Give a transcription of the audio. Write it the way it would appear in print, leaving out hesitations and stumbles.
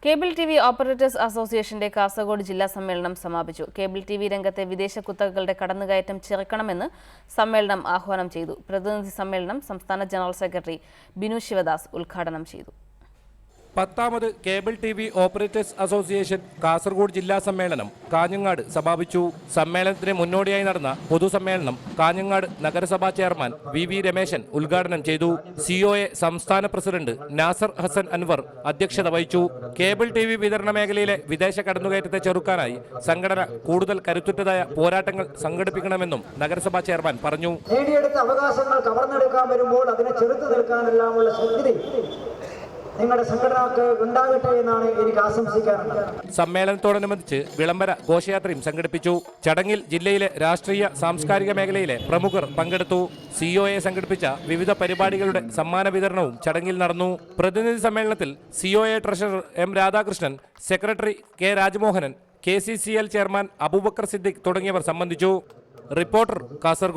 Cable TV operators അസോസിയേഷന്റെ കാസർഗോഡ് ജില്ലാ സമ്മേളനം സമാപിച്ചു. കേബിൾ ടിവി രംഗത്തെ വിദേശ കുത്തകകളുടെ കടന്നുകയറ്റം ചെറുക്കണമെന്ന് സമ്മേളനം ആഹ്വാനം ചെയ്തു. പ്രതിനിധി സമ്മേളനം സംസ്ഥാന ജനറൽ സെക്രട്ടറി ബിനു ശിവദാസ് ഉദ്ഘാടനം ചെയ്തു. 10ാമത് cable TV operators association Kasaragod ജില്ലാ സമ്മേളനം കാഞ്ഞങ്ങാട് സമാപിച്ചു. സമ്മേളനത്തിന് മുന്നോടിയായി നടന്ന പൊതുസമ്മേളനം കാഞ്ഞങ്ങാട് നഗരസഭാ ചെയർമാൻ വി രമേശൻ ഉദ്ഘാടനം ചെയ്തു. സിഒഎ സംസ്ഥാന പ്രസിഡന്റ് നാസർ ഹസൻ അൻവർ അധ്യക്ഷത വഹിച്ചു. കേബിൾ ടിവി വിതരണ മേഖലയിലെ വിദേശ കടന്നുകയറ്റത്തെ ചെറുക്കാനായി സംഘടന കൂടുതൽ കരുത്തുറ്റതായ പോരാട്ടങ്ങൾ സംഘടിപ്പിക്കണമെന്നും നഗരസഭാ ചെയർമാൻ പറഞ്ഞു. നേടിയെടുത്ത അവകാശങ്ങൾ കവർന്നെടുക്കാൻ വരുമ്പോൾ അതിനെ ചെറുത്തു നിൽക്കാനെല്ലാമുള്ള ശക്തി നിങ്ങളുടെ സംഘടനക്ക് ഉണ്ടാകട്ടെ എന്നാണ് എനിക്ക് ആശംസിക്കാറുള്ളത്. സമ്മേളനത്തോടനുബന്ധിച്ച് വിളംബര ഘോഷയാത്രയും സംഘടിപ്പിച്ചു. ചടങ്ങിൽ ജില്ലയിലെ രാഷ്ട്രീയ സാംസ്കാരിക മേഖലയിലെ പ്രമുഖർ പങ്കെടുത്തു. സിഒഎ സംഘടിപ്പിച്ച വിവിധ പരിപാടികളുടെ സമ്മാന വിതരണവും ചടങ്ങിൽ നടന്നു. പ്രതിനിധി സമ്മേളനത്തിൽ COA treasurer M Radhakrishnan, secretary K Rajmohanan, KCCL chairman Aboobacker Siddique തുടങ്ങിയവർ സംബന്ധിച്ചു. റിപ്പോർട്ടർ കാസർഗോഡ്.